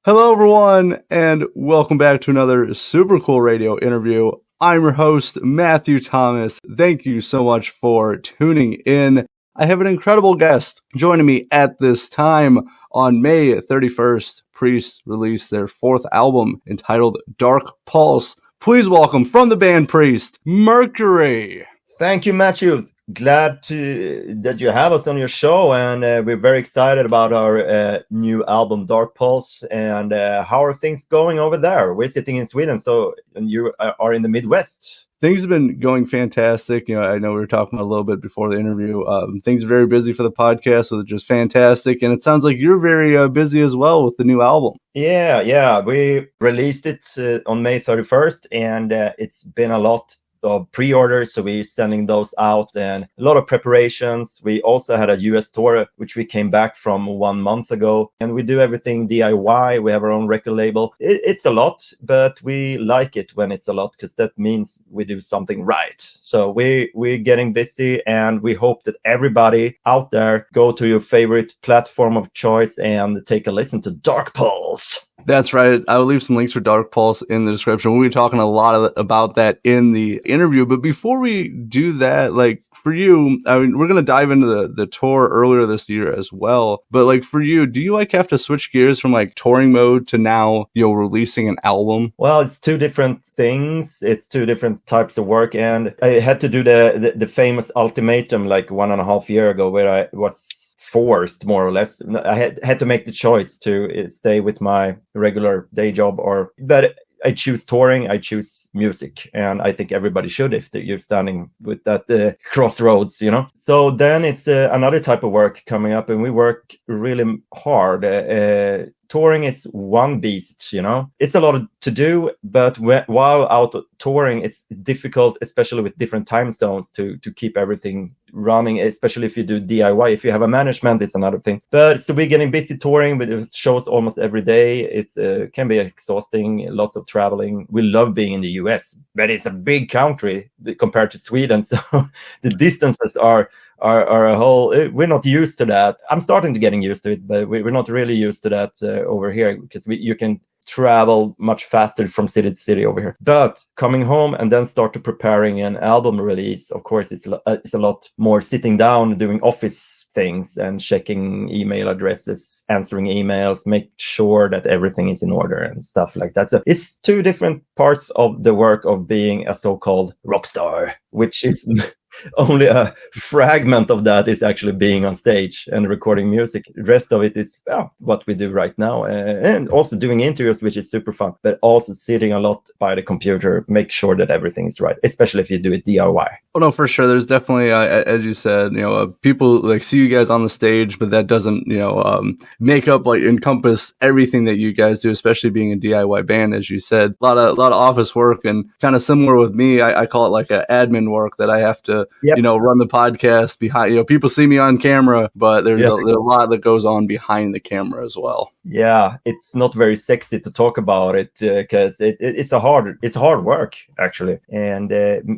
Hello, everyone, and welcome back to another super cool radio interview. I'm your host, Matthew Thomas. Thank you so much for tuning in. I have an incredible guest joining me at this time. On May 31st, Priest released their fourth album entitled Dark Pulse. Please welcome from the band Priest, Mercury. Thank you, Matthew. Glad that you have us on your show, and we're very excited about our new album Dark Pulse. And how are things going over there? We're sitting in Sweden, and you are in the Midwest. Things have been going fantastic. I know we were talking a little bit before the interview. Things are very busy for the podcast, so it's just fantastic. And it sounds like you're very busy as well with the new album. Yeah. We released it on May 31st, and it's been a lot of pre-orders, so we're sending those out and a lot of preparations. We also had a US tour, which we came back from 1 month ago, and we do everything DIY. We have our own record label. It's a lot, but we like it when it's a lot because that means we do something right. So we're getting busy, and we hope that everybody out there go to your favorite platform of choice and take a listen to Dark Pulse. That's right. I will leave some links for Dark Pulse in the description. We'll be talking a lot about that in the interview. But before we do that, for you, I mean, we're going to dive into the tour earlier this year as well. But for you, do you have to switch gears from touring mode to now, releasing an album? Well, it's two different things. It's two different types of work. And I had to do the famous ultimatum 1.5 years ago, where I was forced, more or less. I had to make the choice to stay with my regular day job, but I choose touring, I choose music, and I think everybody should if you're standing with that crossroads, So then it's another type of work coming up, and we work really hard. Touring is one beast, It's a lot to do, but while out touring, it's difficult, especially with different time zones, to keep everything running, especially if you do DIY. If you have a management, it's another thing. But so we're getting busy touring with shows almost every day. It's can be exhausting, lots of traveling. We love being in the US, but it's a big country compared to Sweden, so the distances are a whole. We're not used to that. I'm starting to getting used to it, but we're not really used to that over here, because you can travel much faster from city to city over here. But coming home and then start to preparing an album release, of course, it's a lot more sitting down, doing office things and checking email addresses, answering emails, make sure that everything is in order and stuff like that. So it's two different parts of the work of being a so-called rock star, which is only a fragment of that is actually being on stage and recording music. The rest of it is what we do right now, and also doing interviews, which is super fun, but also sitting a lot by the computer, make sure that everything is right, especially if you do it DIY. Oh no, for sure. There's definitely, as you said, people see you guys on the stage, but that doesn't, make up, encompass everything that you guys do, especially being a DIY band, as you said. A lot of office work, and kind of similar with me. I call it a admin work that I have to, run the podcast behind. People see me on camera, but there's a lot that goes on behind the camera as well. Yeah, it's not very sexy to talk about it because it's hard work actually, and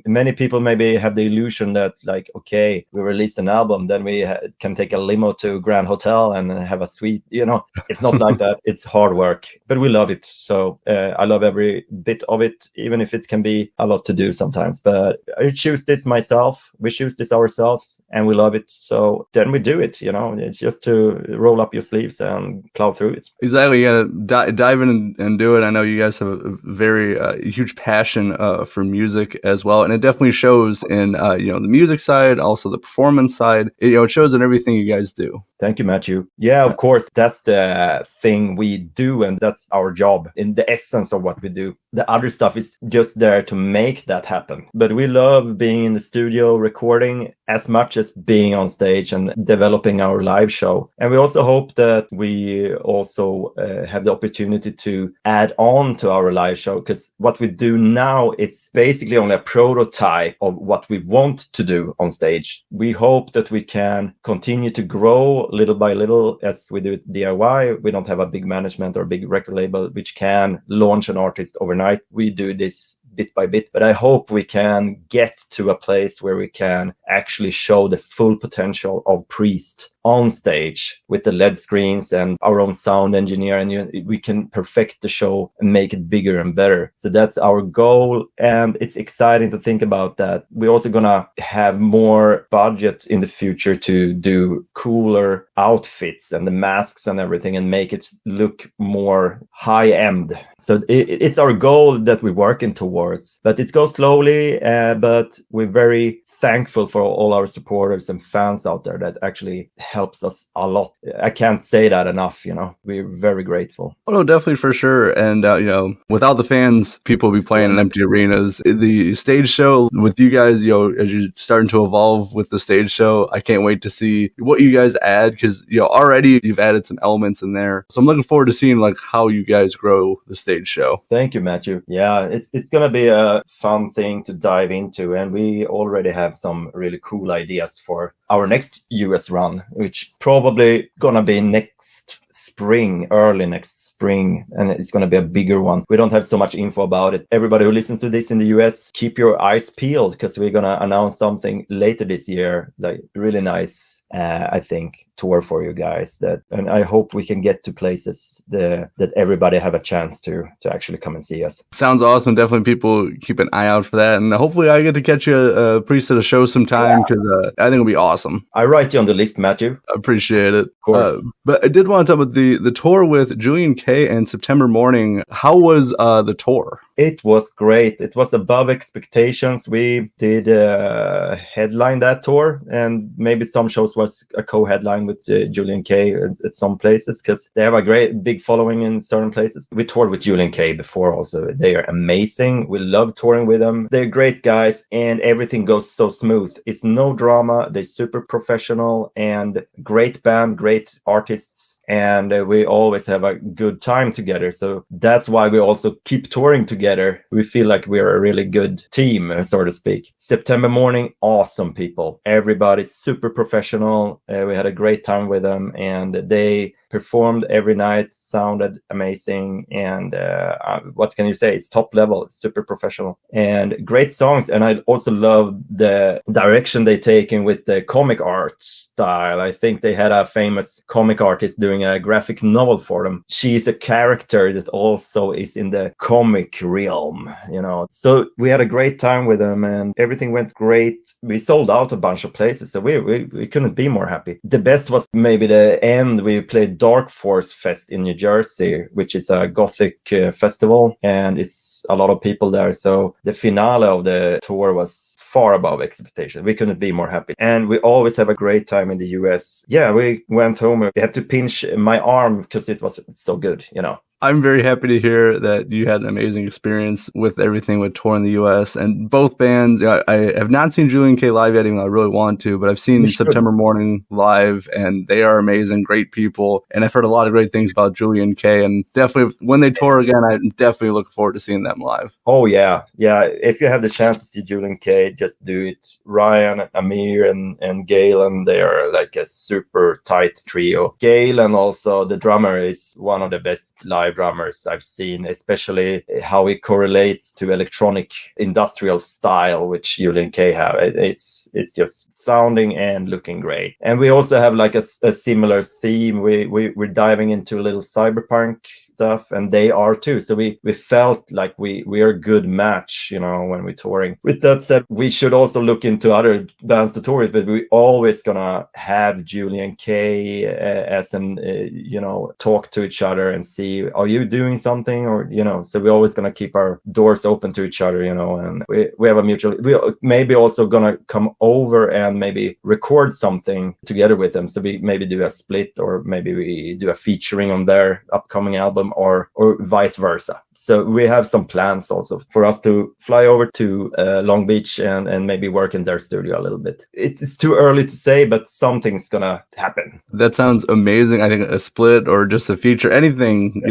many people maybe have the illusion that okay, we released an album, then we can take a limo to Grand Hotel and have a suite. It's not like that. It's hard work, but we love it. So I love every bit of it, even if it can be a lot to do sometimes. But I choose this myself. We choose this ourselves, and we love it. So then we do it. It's just to roll up your sleeves and plow through it. Exactly. Yeah, dive in and do it. I know you guys have a very huge passion for music as well, and it definitely shows in the music side, also the performance side. It shows in everything you guys do. Thank you, Matthew. Yeah, of course, that's the thing we do, and that's our job in the essence of what we do. The other stuff is just there to make that happen. But we love being in the studio recording as much as being on stage and developing our live show. And we also hope that we also have the opportunity to add on to our live show, because what we do now is basically only a prototype of what we want to do on stage. We hope that we can continue to grow little by little as we do it DIY. We don't have a big management or big record label which can launch an artist overnight. We do this bit by bit, but I hope we can get to a place where we can actually show the full potential of Priest on stage with the LED screens and our own sound engineer, and we can perfect the show and make it bigger and better. So that's our goal, and it's exciting to think about that. We're also gonna have more budget in the future to do cooler outfits and the masks and everything and make it look more high end. So it's our goal that we're working towards, but it goes slowly, but we're very thankful for all our supporters and fans out there that actually helps us a lot. I can't say that enough, we're very grateful. Oh, no, definitely, for sure. And, without the fans, people will be playing in empty arenas. The stage show with you guys, as you're starting to evolve with the stage show, I can't wait to see what you guys add, because, already you've added some elements in there. So I'm looking forward to seeing how you guys grow the stage show. Thank you, Matthew. Yeah, it's going to be a fun thing to dive into. And we already have some really cool ideas for our next US run, which probably gonna be early next spring, and it's gonna be a bigger one. We don't have so much info about it. Everybody who listens to this in the US, keep your eyes peeled, because we're gonna announce something later this year, like really nice, I think, tour for you guys. And I hope we can get to places that everybody have a chance to actually come and see us. Sounds awesome. Definitely, people keep an eye out for that, and hopefully I get to catch you a Priest at a show sometime, because I think it'll be awesome. I write you on the list, Matthew. Appreciate it. Of course. But I did want to talk about the tour with Julian K and September Mourning. How was the tour? It was great. It was above expectations. We did headline that tour, and maybe some shows was a co-headline with Julian K at some places, because they have a great big following in certain places. We toured with Julian K before also. They are amazing. We love touring with them. They're great guys, and everything goes so smooth. It's no drama. They're super professional, and great band, great artists. And we always have a good time together. So that's why we also keep touring together. We feel like we're a really good team, so to speak. September Mourning, awesome people. Everybody's super professional. We had a great time with them, and they performed every night, sounded amazing, and what can you say? It's top level, it's super professional, and great songs. And I also love the direction they taken with the comic art style. I think they had a famous comic artist doing a graphic novel for them. She's a character that also is in the comic realm, So we had a great time with them, and everything went great. We sold out a bunch of places, so we couldn't be more happy. The best was maybe the end. We played Dark Force Fest in New Jersey, which is a gothic festival, and it's a lot of people there. So the finale of the tour was far above expectation. We couldn't be more happy. And we always have a great time in the US. Yeah, we went home. We had to pinch my arm because it was so good, I'm very happy to hear that you had an amazing experience with everything with touring the U.S. and both bands. I have not seen Julian K live yet, even though I really want to, but I've seen September Mourning live, and they are amazing, great people. And I've heard a lot of great things about Julian K, and definitely when they tour again, I definitely look forward to seeing them live. Oh, yeah. Yeah. If you have the chance to see Julian K, just do it. Ryan, Amir, and Galen, they are like a super tight trio. Galen, also the drummer, is one of the best live drummers I've seen, especially how he correlates to electronic industrial style, which Julian K have. It's just sounding and looking great. And we also have like a similar theme. We're diving into a little cyberpunk stuff, and they are too. So we felt like we are a good match, when we're touring. With that said, we should also look into other bands to tour with, but we always gonna have Julian K as an talk to each other and see, are you doing something, or so we're always gonna keep our doors open to each other, and we have a mutual. We maybe also gonna come over and maybe record something together with them. So we maybe do a split, or maybe we do a featuring on their upcoming album, or vice versa. So we have some plans also for us to fly over to Long Beach and maybe work in their studio a little bit. It's too early to say, but something's gonna happen. That sounds amazing. I think a split or just a feature, anything,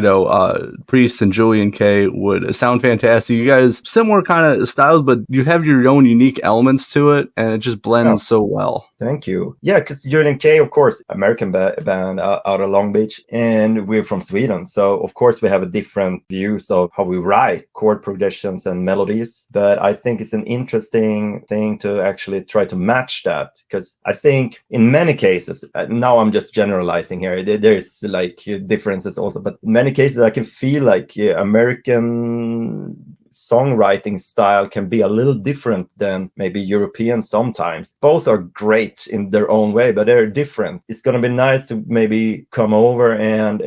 Priest and Julian K would sound fantastic. You guys, similar kind of styles, but you have your own unique elements to it, and it just blends so well. Thank you. Yeah, because Julian K, of course, American band out of Long Beach, and we're from Sweden. So, of course, we have a different views of how we write chord progressions and melodies. But I think it's an interesting thing to actually try to match that, because I think in many cases, now I'm just generalizing here, there's like differences also, but in many cases I can feel like American songwriting style can be a little different than maybe European sometimes. Both are great in their own way, but they're different. It's going to be nice to maybe come over and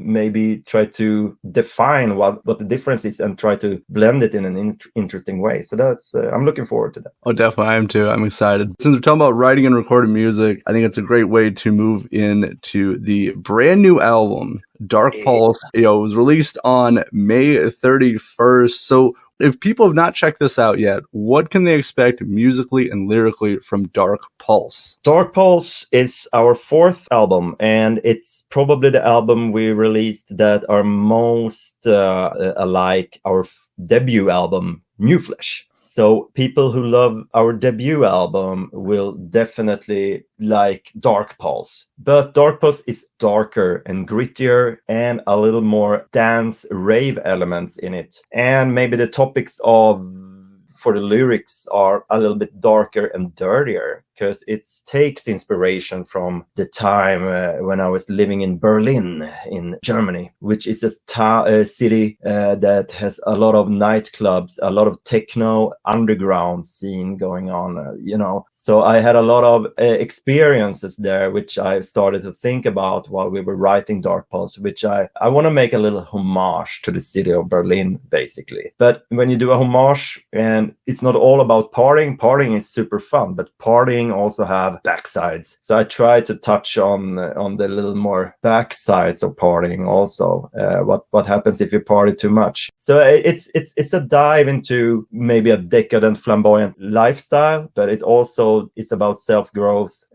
maybe try to define what the difference is and try to blend it in an interesting way. So that's I'm looking forward to that. Oh, definitely. I am too. I'm excited. Since we're talking about writing and recording music, I think it's a great way to move into the brand new album, Dark Pulse. It was released on May 31st. So if people have not checked this out yet, what can they expect musically and lyrically from Dark Pulse? Dark Pulse is our fourth album, and it's probably the album we released that are most alike our debut album, New Flesh. So people who love our debut album will definitely like Dark Pulse. But Dark Pulse is darker and grittier and a little more dance rave elements in it. And maybe the topics for the lyrics are a little bit darker and dirtier, because it takes inspiration from the time when I was living in Berlin in Germany, which is a city that has a lot of nightclubs, a lot of techno underground scene going on, So I had a lot of experiences there, which I started to think about while we were writing Dark Pulse, which I want to make a little homage to the city of Berlin, basically. But when you do a homage, and it's not all about partying is super fun, but partying also have backsides. So I try to touch on the little more backsides of partying also. What happens if you party too much? So it's a dive into maybe a decadent, flamboyant lifestyle, but it's about self-growth,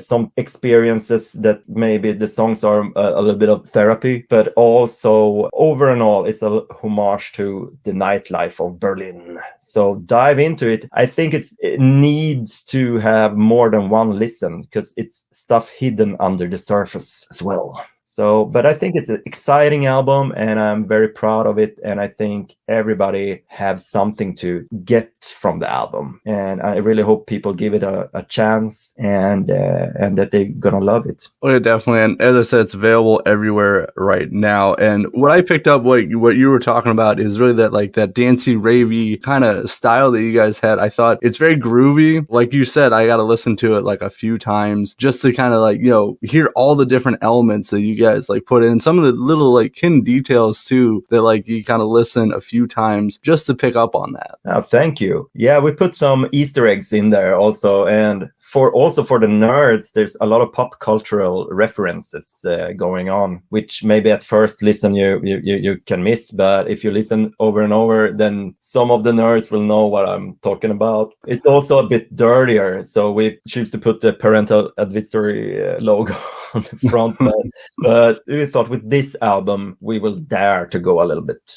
some experiences that maybe the songs are a little bit of therapy, but also over and all, it's a homage to the nightlife of Berlin. So dive into it. I think it needs to have more than one listen, because it's stuff hidden under the surface as well. So, but I think it's an exciting album, and I'm very proud of it. And I think everybody has something to get from the album. And I really hope people give it a chance and that they're going to love it. Oh, yeah, definitely. And as I said, it's available everywhere right now. And what I picked up, what you were talking about, is really that dancey, ravey kind of style that you guys had. I thought it's very groovy. Like you said, I got to listen to it like a few times just to kind of hear all the different elements that you guys put in, some of the little hidden details too that you kind of listen a few times just to pick up on that. Oh, thank you. Yeah, we put some Easter eggs in there also, and for the nerds, there's a lot of pop cultural references going on, which maybe at first listen you can miss, but if you listen over and over, then some of the nerds will know what I'm talking about. It's also a bit dirtier, so we choose to put the parental advisory logo on the front. But we thought with this album, we will dare to go a little bit,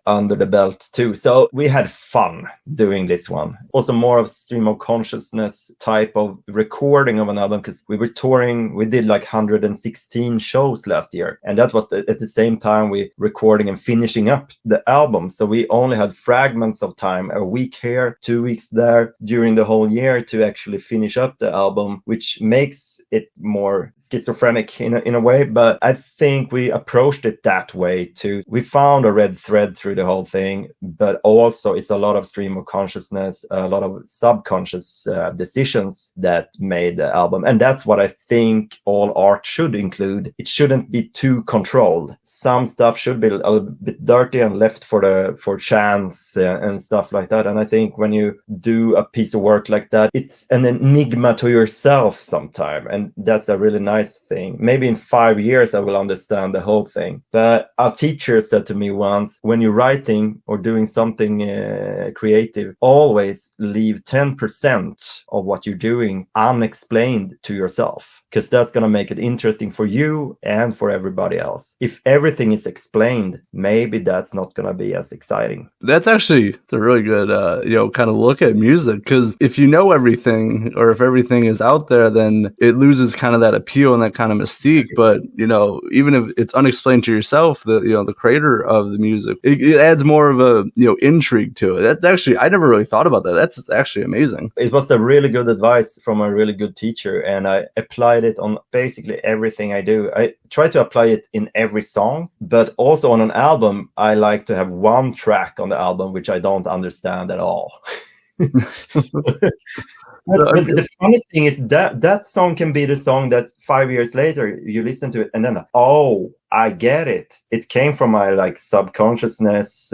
under the belt too. So we had fun doing this one. Also more of stream of consciousness type of recording of an album, because we were touring. We did 116 shows last year, and that was at the same time we recording and finishing up the album. So we only had fragments of time, a week here, 2 weeks there during the whole year to actually finish up the album, which makes it more more schizophrenic in a way, but I think we approached it that way too. We found a red thread through the whole thing, but also it's a lot of stream of consciousness, a lot of subconscious decisions that made the album. And that's what I think all art should include. It shouldn't be too controlled. Some stuff should be a little bit dirty and left for chance and stuff like that. And I think when you do a piece of work like that, it's an enigma to yourself sometime. And that's a really nice thing. Maybe in 5 years, I will understand the whole thing. But our teacher said to me once, when you're writing or doing something creative, always leave 10% of what you're doing unexplained to yourself, because that's going to make it interesting for you and for everybody else. If everything is explained, maybe that's not going to be as exciting. That's actually a really good, kind of look at music, because if you know everything, or if everything is out there, then it loses kind of that appeal and that kind of mystique. But, even if it's unexplained to yourself, the creator of the music, it adds more of a, intrigue to it. That's actually, I never really thought about that. That's actually amazing. It was a really good advice from a really good teacher, and I applied it on basically everything I do. I try to apply it in every song, but also on an album, I like to have one track on the album which I don't understand at all. But the funny thing is that song can be the song that 5 years later you listen to it and then, oh, I get it. It came from my subconsciousness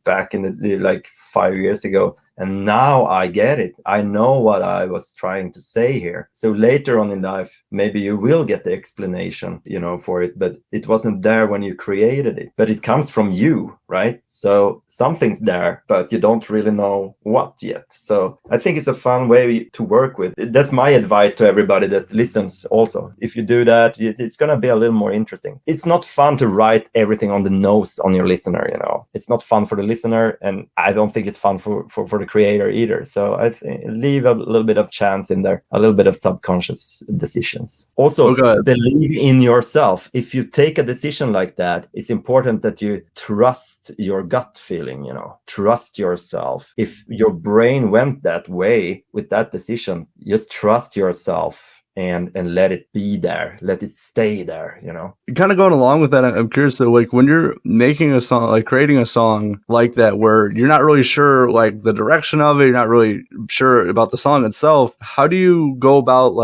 back in the 5 years ago. And now I get it. I know what I was trying to say here. So later on in life, maybe you will get the explanation, for it, but it wasn't there when you created it. But it comes from you, right? So something's there, but you don't really know what yet. So I think it's a fun way to work with. That's my advice to everybody that listens also. If you do that, it's going to be a little more interesting. It's not fun to write everything on the nose on your listener, It's not fun for the listener, and I don't think it's fun for the creator either. So I think leave a little bit of chance in there, a little bit of subconscious decisions. Also, believe in yourself. If you take a decision like that, it's important that you trust your gut feeling, trust yourself. If your brain went that way with that decision, just trust yourself. And let it be there, let it stay there, Kind of going along with that, I'm curious though, when you're making a song, creating a song like that, where you're not really sure the direction of it, you're not really sure about the song itself, how do you go about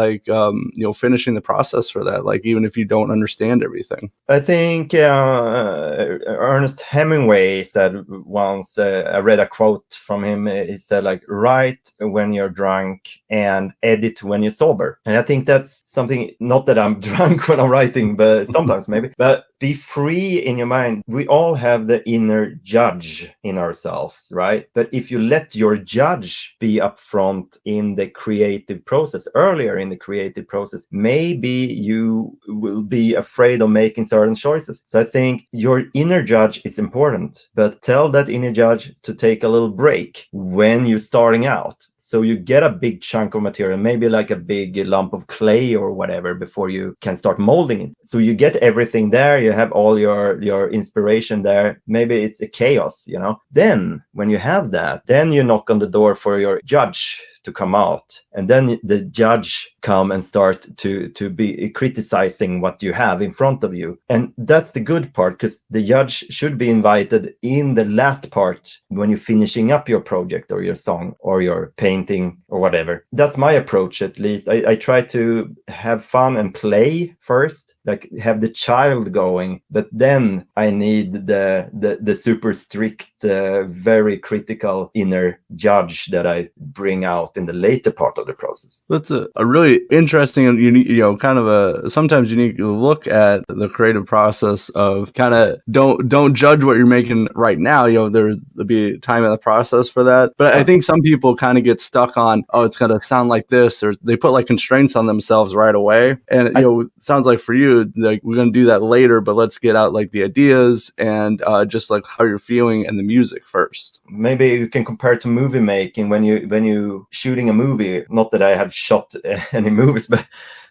finishing the process for that, even if you don't understand everything? I think Ernest Hemingway said once, I read a quote from him, he said write when you're drunk and edit when you're sober. And I think that's something, not that I'm drunk when I'm writing, but sometimes maybe, but be free in your mind. We all have the inner judge in ourselves, right? But if you let your judge be up front in the creative process, earlier in the creative process, maybe you will be afraid of making certain choices. So I think your inner judge is important, but tell that inner judge to take a little break when you're starting out. So you get a big chunk of material, maybe a big lump of clay or whatever, before you can start molding it. So you get everything there, you have all your inspiration there. Maybe it's a chaos, Then when you have that, then you knock on the door for your judge to come out, and then the judge come and start to be criticizing what you have in front of you. And that's the good part, because the judge should be invited in the last part when you're finishing up your project or your song or your painting or whatever. That's my approach, at least. I try to have fun and play first, have the child going, but then I need the super strict, very critical inner judge that I bring out in the later part of the process. That's a really interesting and unique, kind of a sometimes unique look at the creative process of kind of don't judge what you're making right now. There'll be time in the process for that. But I think some people kind of get stuck on, oh, it's going to sound like this, or they put constraints on themselves right away. And, it sounds like for you, we're going to do that later, but let's get out the ideas and just how you're feeling and the music first. Maybe you can compare it to movie making when you shooting a movie. Not that I have shot any movies, but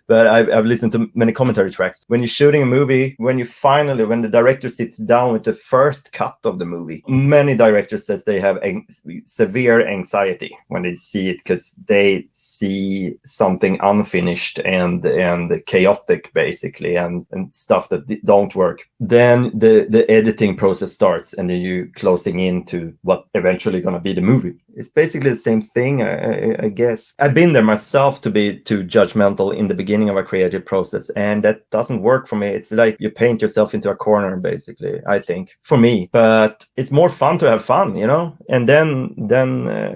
but I've listened to many commentary tracks. When you're shooting a movie, when the director sits down with the first cut of the movie, many directors says they have severe anxiety when they see it, because they see something unfinished and chaotic, basically, and stuff that don't work. Then the editing process starts, and then you closing into what eventually going to be the movie. It's basically the same thing, I guess. I've been there myself to be too judgmental in the beginning of a creative process, and that doesn't work for me. It's like you paint yourself into a corner, basically, I think, for me. But it's more fun to have fun, you know? And then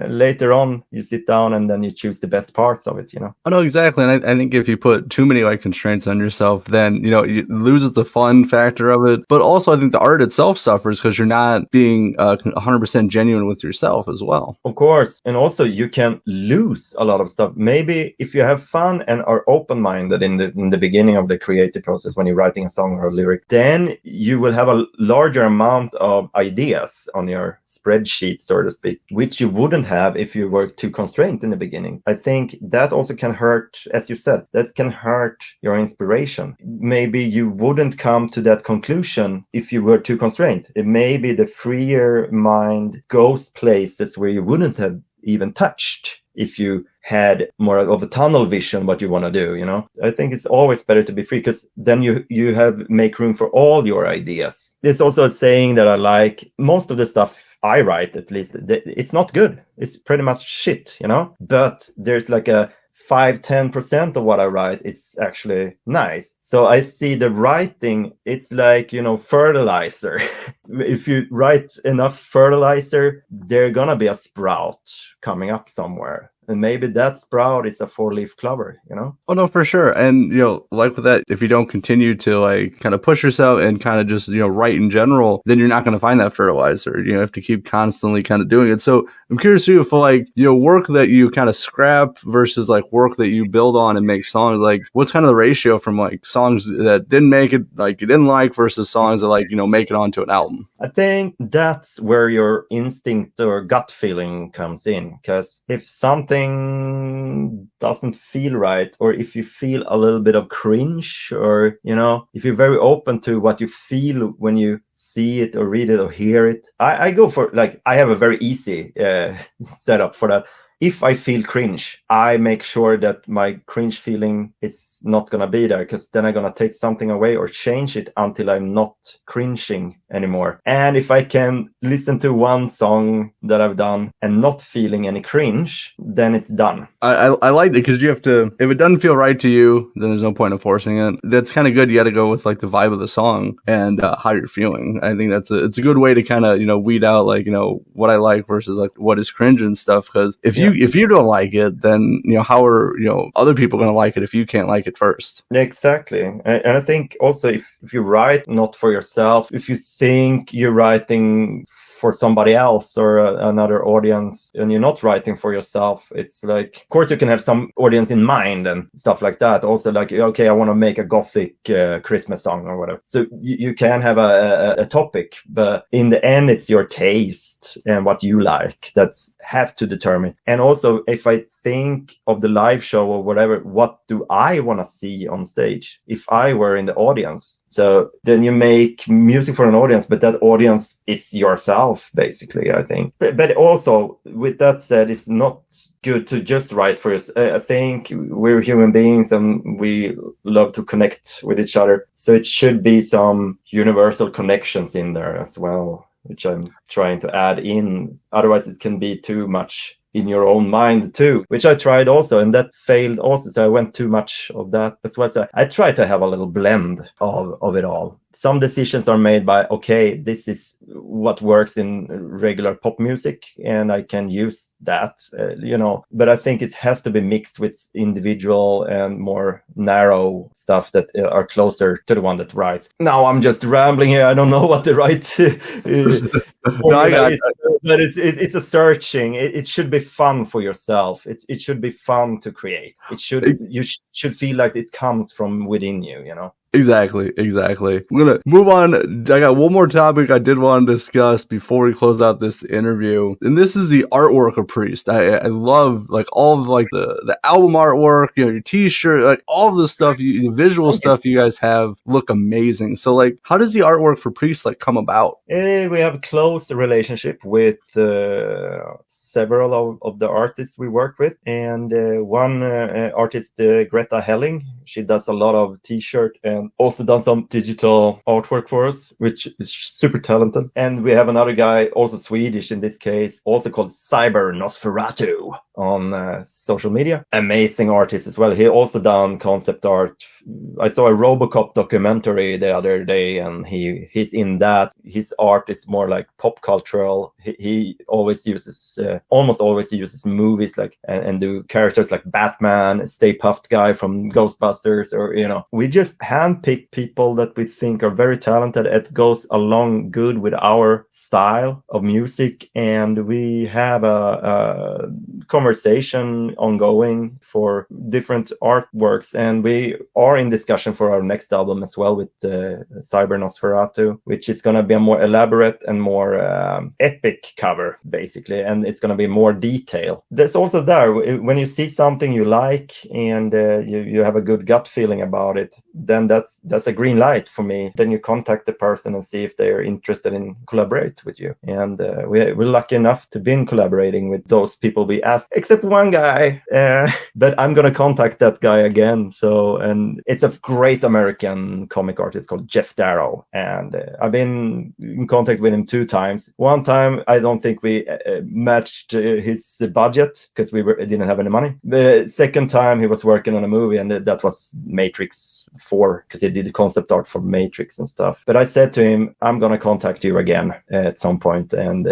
later on, you sit down and then you choose the best parts of it, you know? Oh, no, exactly. And I think if you put too many like constraints on yourself, then, you know, you lose the fun factor of it. But also, I think the art itself suffers because you're not being 100% genuine with yourself as well. Of course. And also you can lose a lot of stuff. Maybe if you have fun and are open-minded in the beginning of the creative process, when you're writing a song or a lyric, then you will have a larger amount of ideas on your spreadsheet, so to speak, which you wouldn't have if you were too constrained in the beginning. I think that also can hurt, as you said, that can hurt your inspiration. Maybe you wouldn't come to that conclusion if you were too constrained. It may be the freer mind goes places where you wouldn't have even touched if you had more of a tunnel vision what you want to do, you know. I think it's always better to be free, because then you have make room for all your ideas. There's also a saying that I like. Most of the stuff I write, at least, it's not good. It's pretty much shit, you know. But there's like a 5-10% of what I write is actually nice. So I see the writing, it's like, you know, fertilizer. If you write enough fertilizer, there's gonna be a sprout coming up somewhere. And maybe that sprout is a 4-leaf clover, you know? Oh, no, for sure. And, you know, like with that, if you don't continue to like kind of push yourself and kind of just, you know, write in general, then you're not going to find that fertilizer. You have to keep constantly kind of doing it. So I'm curious if like, you know, work that you kind of scrap versus like work that you build on and make songs, like what's kind of the ratio from like songs that didn't make it, like you didn't like, versus songs that like, you know, make it onto an album? I think that's where your instinct or gut feeling comes in, because if something doesn't feel right, or if you feel a little bit of cringe, or, you know, if you're very open to what you feel when you see it or read it or hear it, I go for, like, I have a very easy setup for that. If I feel cringe, I make sure that my cringe feeling is not going to be there, because then I'm going to take something away or change it until I'm not cringing anymore. And if I can listen to one song that I've done and not feeling any cringe, then it's done. I like that, because you have to, if it doesn't feel right to you, then there's no point in forcing it. That's kind of good. You got to go with like the vibe of the song and how you're feeling. I think it's a good way to kind of, you know, weed out like, you know, what I like versus like what is cringe and stuff. Because if you don't like it, then, you know, how are, you know, other people going to like it if you can't like it first? Exactly. And I think also if you write not for yourself, if you think you're writing for somebody else or another audience and you're not writing for yourself, it's like, of course you can have some audience in mind and stuff like that. Also, like, okay, I want to make a gothic Christmas song or whatever. So you can have a topic, but in the end it's your taste and what you like that's have to determine. And also, if I think of the live show or whatever, what do I want to see on stage if I were in the audience? So then you make music for an audience, but that audience is yourself, basically, I think. But also, with that said, it's not good to just write for us. I think we're human beings and we love to connect with each other. So it should be some universal connections in there as well, which I'm trying to add in. Otherwise, it can be too much in your own mind too, which I tried also, and that failed also. So I went too much of that as well. So I try to have a little blend of it all. Some decisions are made by, okay, this is what works in regular pop music, and I can use that, you know. But I think it has to be mixed with individual and more narrow stuff that are closer to the one that writes. Now I'm just rambling here. I don't know what the right but it's a searching. It should be fun for yourself. It should be fun to create. You should feel like it comes from within you, you know. Exactly. We're going to move on. I got one more topic I did want to discuss before we close out this interview. And this is the artwork of Priest. I love like all of like the album artwork, you know, your t-shirt, like all of the stuff, the visual stuff you guys have look amazing. So like, how does the artwork for Priest like come about? We have a close relationship with several of the artists we work with. And one artist, Greta Helling, she does a lot of t-shirt and also done some digital artwork for us, which is super talented. And we have another guy, also Swedish in this case, also called Cyber Nosferatu on social media. Amazing artist as well. He also done concept art. I saw a RoboCop documentary the other day, and he's in that. His art is more like pop cultural. He always uses, almost always uses movies like and do characters like Batman, Stay Puft guy from Ghostbusters, or you know, we just handpick people that we think are very talented. It goes along good with our style of music, and we have a conversation ongoing for different artworks, and we are in discussion for our next album as well with Cyber Nosferatu, which is going to be a more elaborate and more epic cover basically, and it's going to be more detail. There's also there, when you see something you like and you have a good gut feeling about it, then that's a green light for me. Then you contact the person and see if they're interested in collaborate with you, and we're lucky enough to be collaborating with those people we asked, except one guy, but I'm gonna contact that guy again. So, and it's a great American comic artist called Jeff Darrow, and I've been in contact with him 2 times. One time I don't think we matched his budget because didn't have any money. The second time he was working on a movie, and that was Matrix 4, because he did the concept art for Matrix and stuff. But I said to him, I'm gonna contact you again at some point, and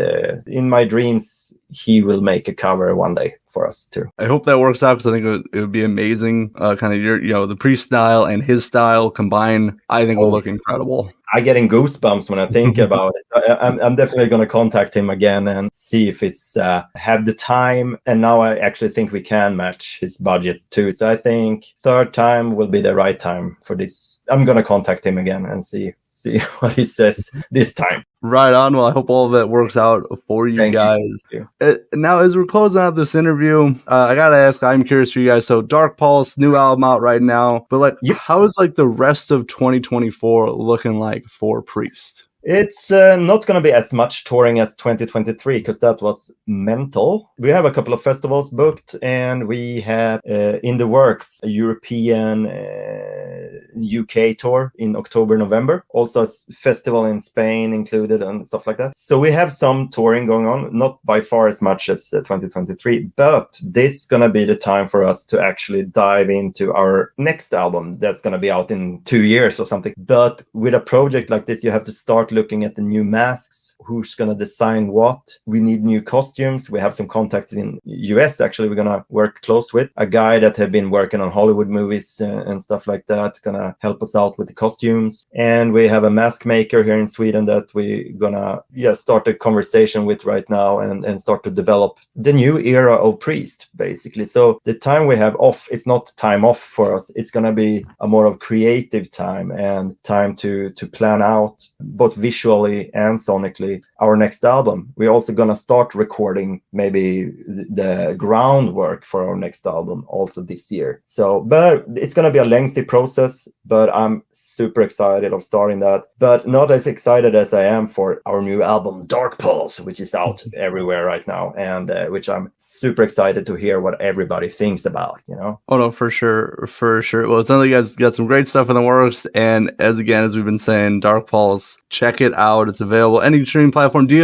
in my dreams he will make a cover one day for us too. I hope that works out, because I think it would be amazing. Kind of your, you know, the Priest style and his style combined, I think will look incredible. I'm getting goosebumps when I think about it. I'm definitely going to contact him again and see if he's have the time. And now I actually think we can match his budget too. So I think 3rd time will be the right time for this. I'm going to contact him again and see what he says this time. Right on. Well, I hope all of that works out for you guys. Now, as we're closing out this interview, I got to ask, I'm curious for you guys. So Dark Pulse, new album out right now, but like, how is like the rest of 2024 looking like for Priest? It's not going to be as much touring as 2023, because that was mental. We have a couple of festivals booked, and we have in the works a European UK tour in October, November. Also a festival in Spain included and stuff like that. So we have some touring going on, not by far as much as 2023, but this is going to be the time for us to actually dive into our next album that's going to be out in 2 years or something. But with a project like this, you have to start looking at the new masks, who's going to design what. We need new costumes. We have some contacts in US, actually, we're going to work close with. A guy that have been working on Hollywood movies and stuff like that, going to help us out with the costumes. And we have a mask maker here in Sweden that we're going to start a conversation with right now and start to develop the new era of Priest, basically. So the time we have off, it's not time off for us. It's going to be a more of creative time and time to plan out both visually and sonically our next album. We're also going to start recording maybe the groundwork for our next album also this year. So, but it's going to be a lengthy process, but I'm super excited of starting that, but not as excited as I am for our new album, Dark Pulse, which is out everywhere right now, and which I'm super excited to hear what everybody thinks about, you know? Oh no, for sure. Well, it sounds like you guys got some great stuff in the works, and as we've been saying, Dark Pulse, check it out. It's available any streaming platform. Do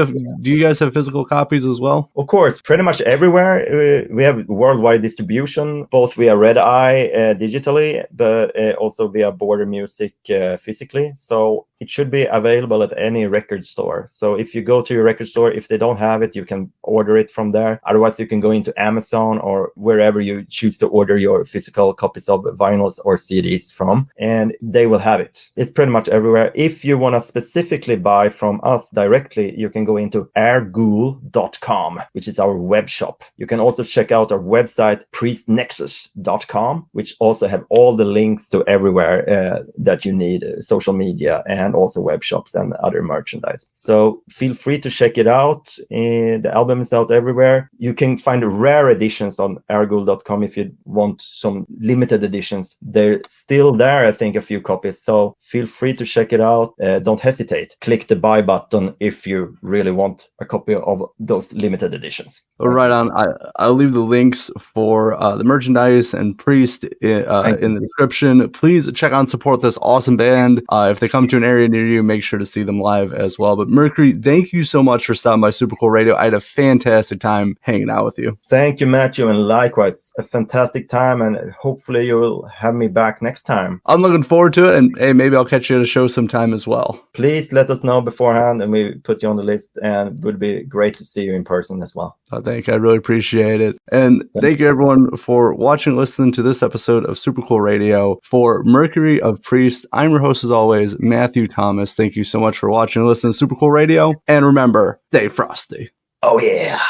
you guys have physical copies as well? Of course, pretty much everywhere. We have worldwide distribution, both via Red Eye digitally, but also via Border Music physically. So it should be available at any record store. So if you go to your record store, if they don't have it, you can order it from there. Otherwise, you can go into Amazon or wherever you choose to order your physical copies of vinyls or CDs from, and they will have it. It's pretty much everywhere. If you want to specifically buy from us directly, you can go into airghoul.com, which is our web shop. You can also check out our website, priestnexus.com, which also have all the links to everywhere that you need, social media and also web shops and other merchandise. So feel free to check it out. The album is out everywhere. You can find rare editions on airghoul.com if you want some limited editions. They're still there, I think, a few copies. So feel free to check it out. Don't hesitate. Click the buy button if you really want a copy of those limited editions. Right on. I'll leave the links for the merchandise and Priest in the description. Please check out and support this awesome band. If they come to an area near you, make sure to see them live as well. But Mercury, thank you so much for stopping by Super Cool Radio. I had a fantastic time hanging out with you. Thank you, Matthew, and likewise, a fantastic time, and hopefully you will have me back next time. I'm looking forward to it, and hey, maybe I'll catch you at a show sometime as well. Please let us know beforehand, and we put you on the list, and it would be great to see you in person as well. Thank you. I really appreciate it. And thank you, everyone, for watching and listening to this episode of Super Cool Radio. For Mercury of Priest, I'm your host, as always, Matthew Thomas. Thank you so much for watching and listening to Super Cool Radio. And remember, stay frosty. Oh, yeah.